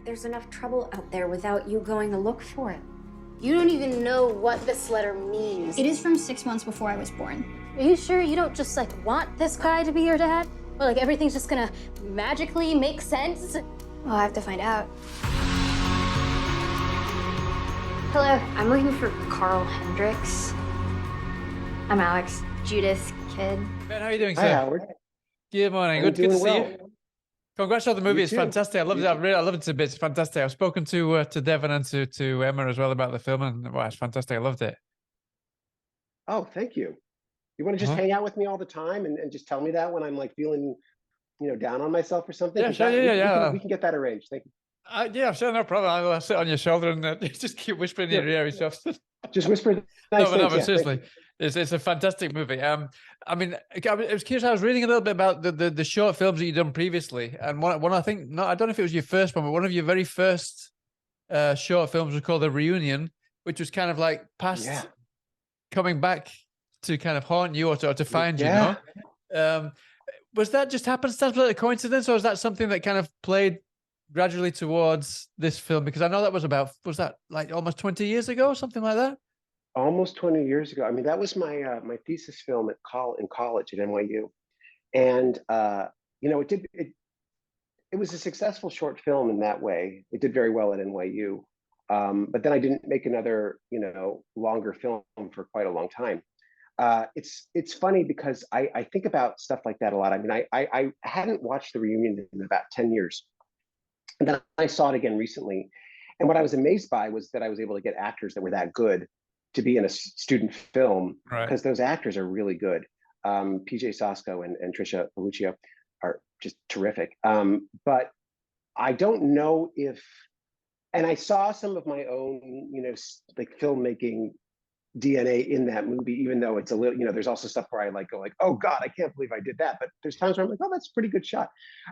there's enough trouble out there without you going to look for it. You don't even know what this letter means. It is from 6 months before I was born. Are you sure you don't just like want this guy to be your dad? Or like everything's just gonna magically make sense? Well, I have to find out. Hello, I'm looking for Carl Hendricks. I'm Alex, Judith, kid. Ben, how are you doing, sir? Hi, Howard. Good morning. I'm Good to see well. you. Congrats on the movie. You It's too. fantastic. I loved You it. I too. really, I loved it to bits. It's fantastic. I've spoken to Devon and to Emma as well about the film, and wow, it's fantastic. I loved it. Oh, thank you. You want to just hang out with me all the time and just tell me that when I'm like feeling, down on myself or something? Yeah, 'Cause sure. that- Yeah. We can get that arranged. Thank you. Yeah, sure, no problem. I'll sit on your shoulder and just keep whispering in your ear and stuff. Just whisper nice No, things. but Yeah, seriously, it's a fantastic movie. I mean, I was curious. I was reading a little bit about the short films that you've done previously, and one I think, I don't know if it was your first one, but one of your very first short films was called The Reunion, which was kind of like past coming back to kind of haunt you or to find you. Was that just happenstance, was that a coincidence, or was that something that kind of played gradually towards this film? Because I know that was that like almost 20 years ago or something like that? Almost 20 years ago. I mean, that was my my thesis film in college at NYU, and it was a successful short film in that way. It did very well at NYU, but then I didn't make another longer film for quite a long time. It's funny because I think about stuff like that a lot. I mean, I hadn't watched The Reunion in about 10 years, and then I saw it again recently, and what I was amazed by was that I was able to get actors that were that good to be in a student film, because those actors are really good. PJ Sasko and Trisha Paluccio are just terrific. But I don't know if, and I saw some of my own, like filmmaking DNA in that movie, even though it's a little, there's also stuff where I go like, oh God, I can't believe I did that. But there's times where I'm like, oh, that's a pretty good shot.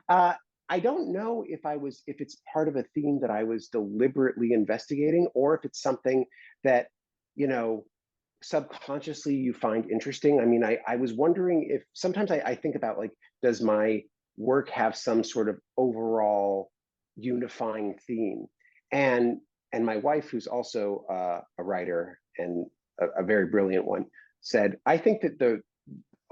I don't know if it's part of a theme that I was deliberately investigating, or if it's something that, subconsciously you find interesting. I mean, I was wondering if sometimes I think about like, does my work have some sort of overall unifying theme? And my wife, who's also a writer and a very brilliant one, said, I think that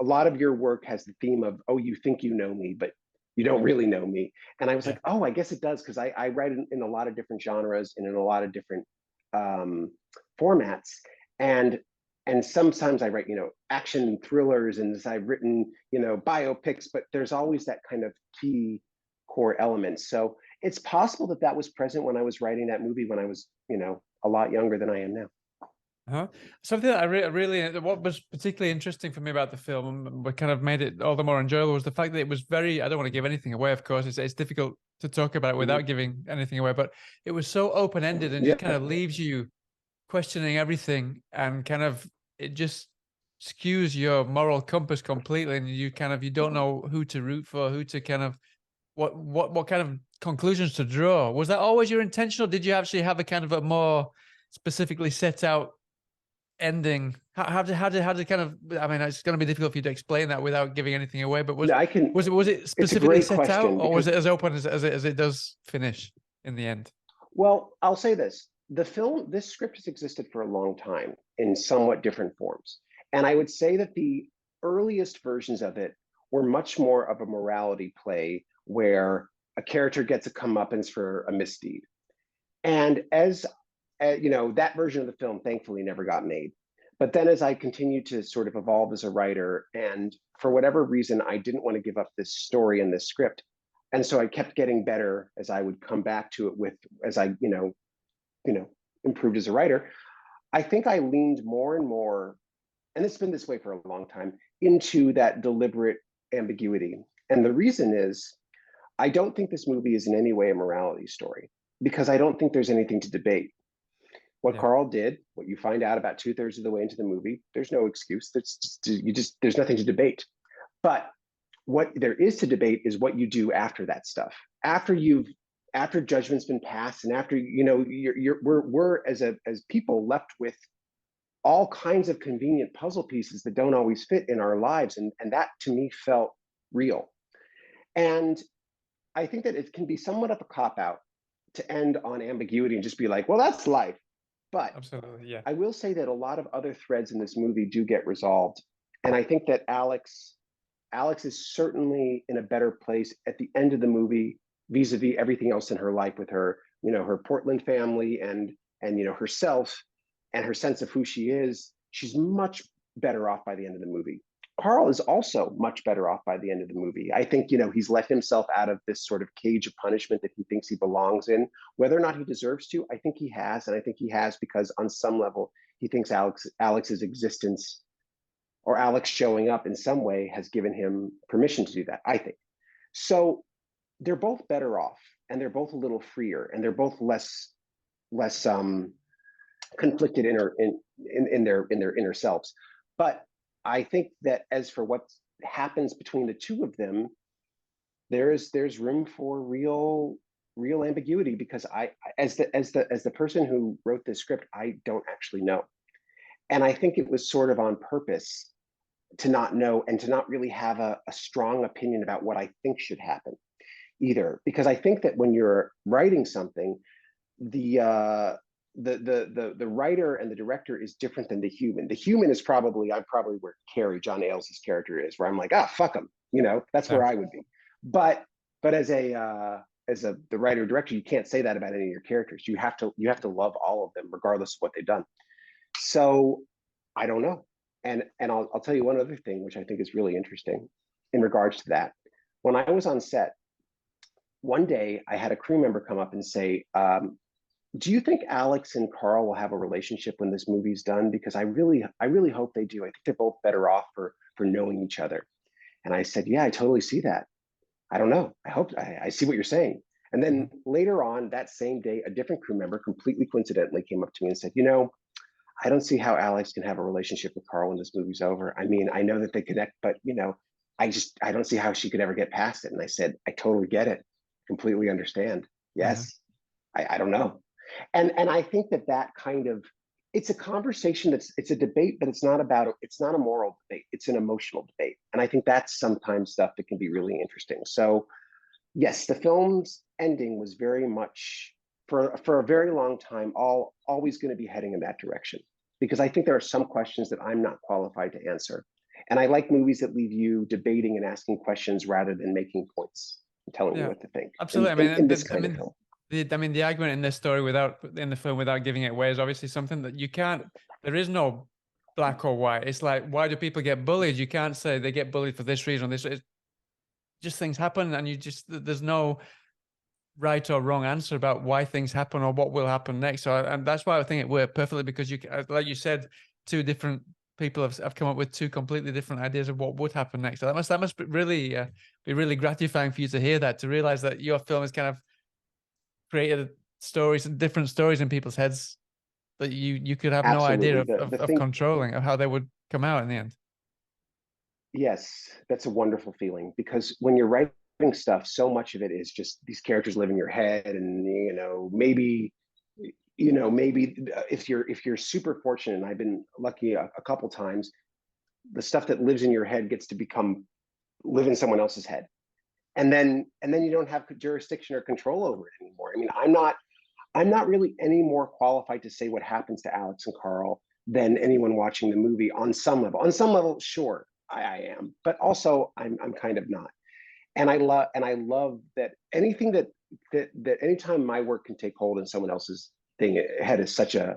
a lot of your work has the theme of, oh, you think you know me, but you don't really know me. And I was like, oh, I guess it does, because I write in a lot of different genres and in a lot of different formats. And sometimes I write, action thrillers, and I've written, biopics, but there's always that kind of key core element. So it's possible that was present when I was writing that movie when I was, a lot younger than I am now. Something that I really, what was particularly interesting for me about the film, and what kind of made it all the more enjoyable, was the fact that it was very, I don't want to give anything away, of course, it's difficult to talk about it without giving anything away, but it was so open-ended and just kind of leaves you questioning everything, and kind of, it just skews your moral compass completely, and you don't know who to root for, who to kind of, what kind of conclusions to draw. Was that always your intention, or did you actually have a kind of a more specifically set out ending? How did kind of, I mean, it's going to be difficult for you to explain that without giving anything away, but was it specifically set out, or was it as open as it does finish in the end? Well, I'll say this. This script has existed for a long time in somewhat different forms. And I would say that the earliest versions of it were much more of a morality play, where a character gets a comeuppance for a misdeed. And as that version of the film thankfully never got made. But then as I continued to sort of evolve as a writer, and for whatever reason, I didn't want to give up this story and this script. And so I kept getting better as I would come back to it as I, improved as a writer. I think I leaned more and more, and it's been this way for a long time, into that deliberate ambiguity. And the reason is, I don't think this movie is in any way a morality story, because I don't think there's anything to debate. What Carl did, what you find out about 2/3 of the way into the movie, there's no excuse. There's nothing to debate. But what there is to debate is what you do after that stuff. After judgment's been passed, and after we're as people left with all kinds of convenient puzzle pieces that don't always fit in our lives, and that to me felt real. And I think that it can be somewhat of a cop-out to end on ambiguity and just be like, well, that's life. But Absolutely, yeah. I will say that a lot of other threads in this movie do get resolved. And I think that Alex is certainly in a better place at the end of the movie vis-a-vis everything else in her life with her, her Portland family and herself and her sense of who she is. She's much better off by the end of the movie. Carl is also much better off by the end of the movie. I think, he's let himself out of this sort of cage of punishment that he thinks he belongs in. Whether or not he deserves to, I think he has. And I think he has because on some level, he thinks Alex's existence or Alex showing up in some way has given him permission to do that, I think. So they're both better off and they're both a little freer and they're both less conflicted in their inner selves. But I think that as for what happens between the two of them, there's room for real ambiguity because as the person who wrote this script, I don't actually know. And I think it was sort of on purpose to not know and to not really have a strong opinion about what I think should happen either. Because I think that when you're writing something, the writer and the director is different than the human. The human is probably where Carrie, John Ailes' character is, where I'm like, fuck him. That's where I would be. But as the writer director, you can't say that about any of your characters. You have to love all of them, regardless of what they've done. So I don't know. And I'll tell you one other thing, which I think is really interesting in regards to that. When I was on set, one day I had a crew member come up and say, do you think Alex and Carl will have a relationship when this movie's done? Because I really hope they do. I think they're both better off for knowing each other. And I said, yeah, I totally see that. I don't know. I see what you're saying. And then later on that same day, a different crew member completely coincidentally came up to me and said, I don't see how Alex can have a relationship with Carl when this movie's over. I mean, I know that they connect, but I don't see how she could ever get past it. And I said, I totally get it. Completely understand. Yes. I don't know. And I think that kind of, it's a conversation it's a debate, but it's not a moral debate. It's an emotional debate. And I think that's sometimes stuff that can be really interesting. So yes, the film's ending was very much for a very long time, always going to be heading in that direction, because I think there are some questions that I'm not qualified to answer. And I like movies that leave you debating and asking questions rather than making points and telling you what to think. Absolutely. In this kind of film. The argument in this story in the film without giving it away is obviously something that you can't, there is no black or white. It's like, why do people get bullied? You can't say they get bullied for this reason or this. Just things happen and there's no right or wrong answer about why things happen or what will happen next. So, and that's why I think it worked perfectly, because like you said, two different people have come up with two completely different ideas of what would happen next. So that must be really gratifying for you to hear that, to realize that your film has kind of created stories and different stories in people's heads that you could have Absolutely. no idea of controlling, of how they would come out in the end. Yes, that's a wonderful feeling, because when you're writing stuff, so much of it is just these characters live in your head, and maybe if you're super fortunate, and I've been lucky a couple times, the stuff that lives in your head gets to live in someone else's head, and then you don't have jurisdiction or control over it anymore. I mean, I'm not really any more qualified to say what happens to Alex and Carl than anyone watching the movie on some level. On some level, sure, I am, but also I'm kind of not. And I love that anything that anytime my work can take hold in someone else's head is such a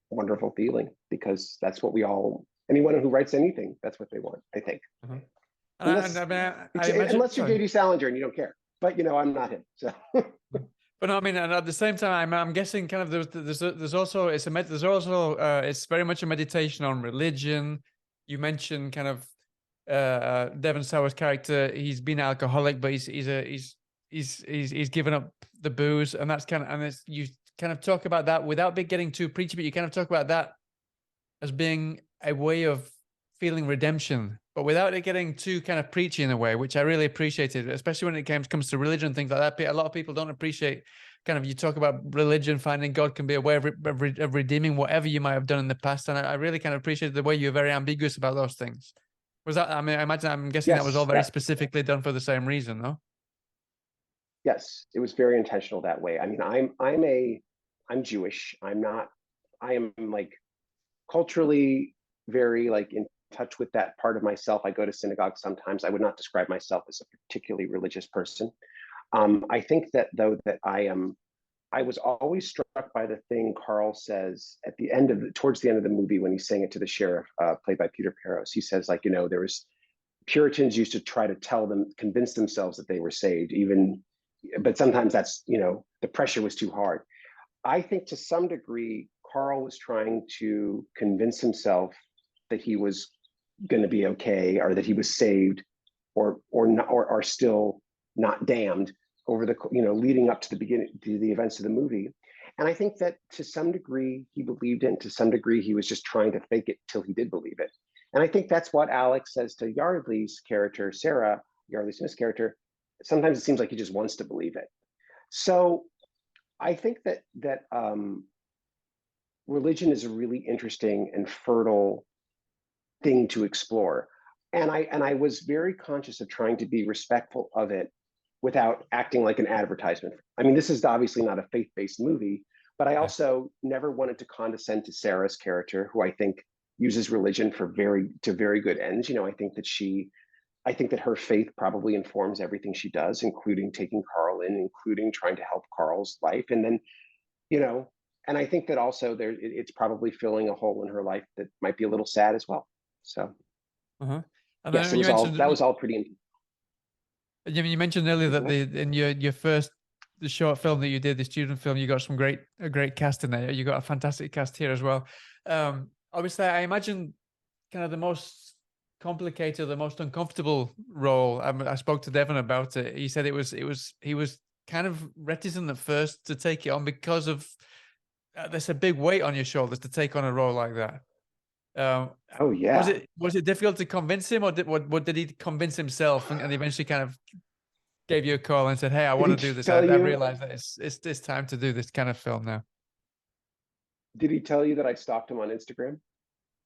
wonderful feeling, because that's what anyone who writes anything, that's what they want, I think. Unless you're J.D. Salinger and you don't care, but I'm not him. So. But no, I mean, and at the same time, I'm guessing kind of there's also it's very much a meditation on religion. You mentioned kind of Devon Sawa's character. He's been alcoholic, but he's given up the booze, and that's you kind of talk about that without getting too preachy, but you kind of talk about that as being a way of feeling redemption, but without it getting too kind of preachy in a way, which I really appreciated, especially when it comes to religion and things like that. A lot of people don't appreciate kind of, you talk about religion, finding God can be a way of redeeming whatever you might have done in the past. And I really kind of appreciated the way you're very ambiguous about those things. Was that, I mean, I'm guessing that was all very specifically done for the same reason, no? Yes, it was very intentional that way. I mean, I'm Jewish. I am like culturally very like in touch with that part of myself. I go to synagogue sometimes. I would not describe myself as a particularly religious person. I think that though that I was always struck by the thing Carl says at the end of towards the end of the movie when he's saying it to the sheriff, played by Peter Peros. He says, like, there was Puritans used to try to convince themselves that they were saved, but sometimes that's, the pressure was too hard. I think to some degree, Carl was trying to convince himself that he was going to be okay, or that he was saved, or not, or still not damned over the leading up to the events of the movie. And I think that to some degree he believed it, and to some degree he was just trying to fake it till he did believe it. And I think that's what Alex says to Yardley's character, Sarah, Yardley Smith's character. Sometimes it seems like he just wants to believe it. So I think that religion is a really interesting and fertile thing to explore. And I was very conscious of trying to be respectful of it without acting like an advertisement. I mean, this is obviously not a faith-based movie, but I also never wanted to condescend to Sarah's character, who I think uses religion to very good ends. I think that her faith probably informs everything she does, including taking Carl in, including trying to help Carl's life. And then, and I think that also it's probably filling a hole in her life that might be a little sad as well. So, And yes, that was all pretty. You mentioned earlier that in your first the short film that you did, the student film, you got a great cast in there. You got a fantastic cast here as well. Obviously, I imagine kind of the most complicated, the most uncomfortable role. I spoke to Devon about it. He said he was kind of reticent at first to take it on because of there's a big weight on your shoulders to take on a role like that. Oh yeah. Was it difficult to convince him, or did he convince himself and eventually kind of gave you a call and said, "Hey, I want to do this. I realized that it's time to do this kind of film now." Did he tell you that I stalked him on Instagram?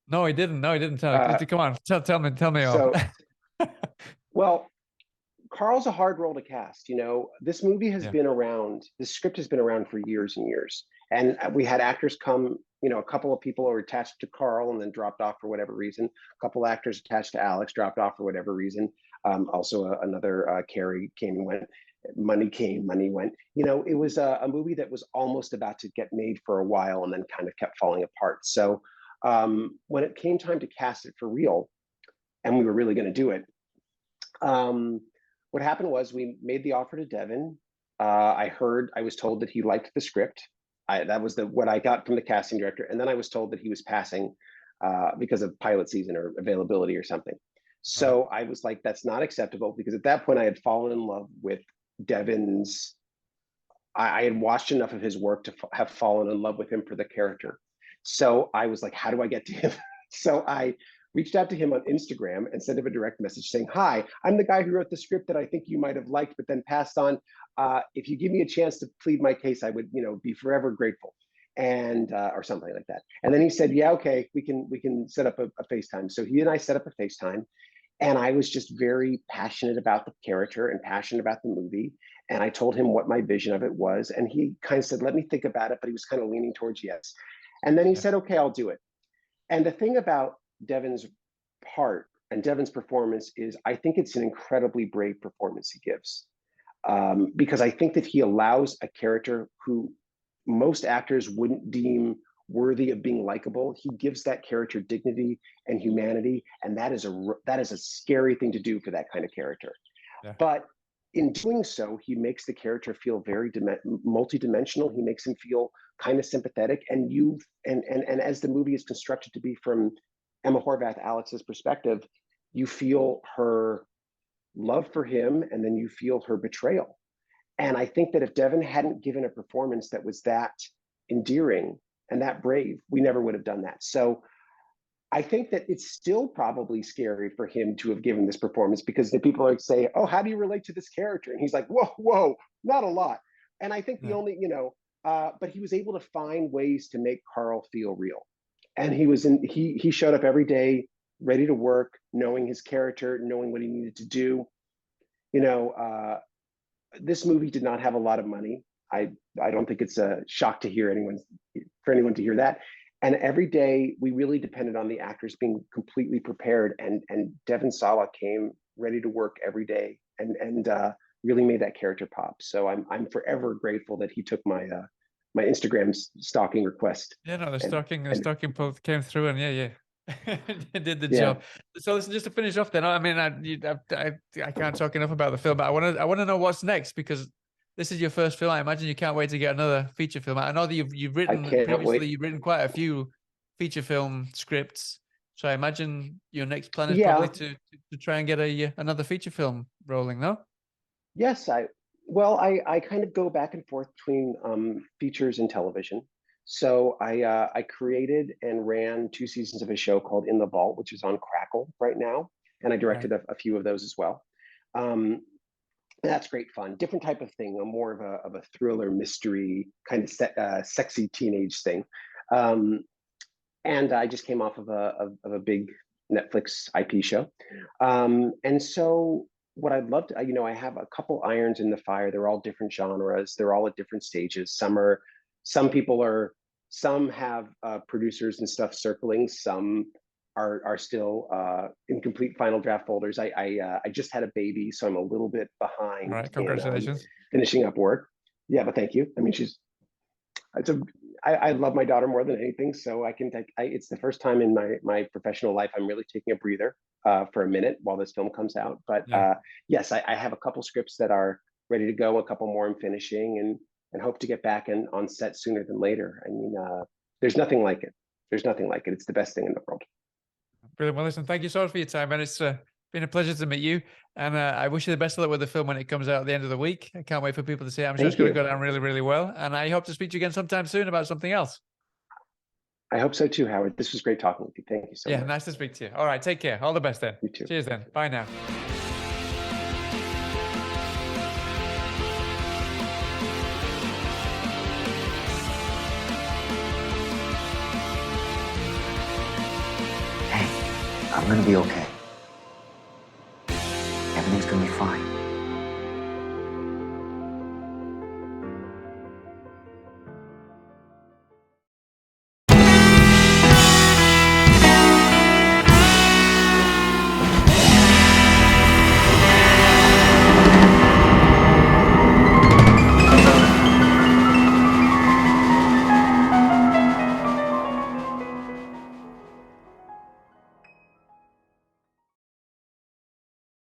No, he didn't. No, he didn't tell. Come on, tell me all. Well, Carl's a hard role to cast. This movie has been around. This script has been around for years and years, and we had actors come. A couple of people are attached to Carl and then dropped off for whatever reason. A couple of actors attached to Alex dropped off for whatever reason. Also, another Carrie came and went. Money came, money went. It was a movie that was almost about to get made for a while and then kind of kept falling apart. So when it came time to cast it for real, and we were really going to do it, what happened was we made the offer to Devon. I was told that he liked the script. That was what I got from the casting director. And then I was told that he was passing because of pilot season or availability or something. So I was like, that's not acceptable, because at that point I had fallen in love with Devon's. I had watched enough of his work to have fallen in love with him for the character. So I was like, how do I get to him? So I reached out to him on Instagram and sent him a direct message saying, "Hi, I'm the guy who wrote the script that I think you might have liked, but then passed on. If you give me a chance to plead my case, I would, be forever grateful," and or something like that. And then he said, "Yeah, okay, we can set up a FaceTime." So he and I set up a FaceTime, and I was just very passionate about the character and passionate about the movie. And I told him what my vision of it was, and he kind of said, "Let me think about it," but he was kind of leaning towards yes. And then he said, "Okay, I'll do it." And the thing about Devon's part and Devon's performance is, I think it's an incredibly brave performance he gives, because I think that he allows a character who most actors wouldn't deem worthy of being likable. He gives that character dignity and humanity, and that is a scary thing to do for that kind of character. Yeah. But in doing so, he makes the character feel very multidimensional. He makes him feel kind of sympathetic, and as the movie is constructed to be from Emma Horvath, Alex's perspective, you feel her love for him, and then you feel her betrayal. And I think that if Devon hadn't given a performance that was that endearing and that brave, we never would have done that. So I think that it's still probably scary for him to have given this performance, because the people are saying, "Oh, how do you relate to this character?" And he's like, whoa, not a lot. And I think the only, but he was able to find ways to make Carl feel real. And he showed up every day, ready to work, knowing his character, knowing what he needed to do. this movie did not have a lot of money. I don't think it's a shock to hear for anyone to hear that. And every day we really depended on the actors being completely prepared. And Devon Sawa came ready to work every day and really made that character pop. So I'm forever grateful that he took my Instagram stalking request. Yeah, no, the and stalking pull came through, and yeah. It did the yeah. job. So listen, just to finish off, then, I mean, I can't talk enough about the film, but I want to know what's next, because this is your first film. I imagine you can't wait to get another feature film. I know that you've written previously. You've written quite a few feature film scripts, so I imagine your next plan is probably to try and get another feature film rolling. No? Yes, I kind of go back and forth between features and television. So I created and ran 2 seasons of a show called In the Vault, which is on Crackle right now, and I directed a few of those as well. That's great fun. Different type of thing, more of a thriller mystery kind of sexy teenage thing. And I just came off of a big Netflix IP show, and so what I'd love to, I have a couple irons in the fire. They're all different genres. They're all at different stages. Some have producers and stuff circling. Some are still in complete final draft folders. I just had a baby, so I'm a little bit behind. All right, congratulations. Finishing up work. Yeah, but thank you. I mean, I love my daughter more than anything, so it's the first time in my professional life I'm really taking a breather for a minute while this film comes out. But yes, I have a couple scripts that are ready to go, a couple more I'm finishing, and hope to get back on set sooner than later. I mean, there's nothing like it. There's nothing like it. It's the best thing in the world. Brilliant. Well, listen, thank you so much for your time, and it's been a pleasure to meet you. And I wish you the best of luck with the film when it comes out at the end of the week. I can't wait for people to see it. I'm sure it's going to go down really, really well. And I hope to speak to you again sometime soon about something else. I hope so too, Howard. This was great talking with you. Thank you so much. Yeah, nice to speak to you. All right, take care. All the best then. You too. Cheers then. Bye now. I'm gonna be okay. Everything's gonna be fine.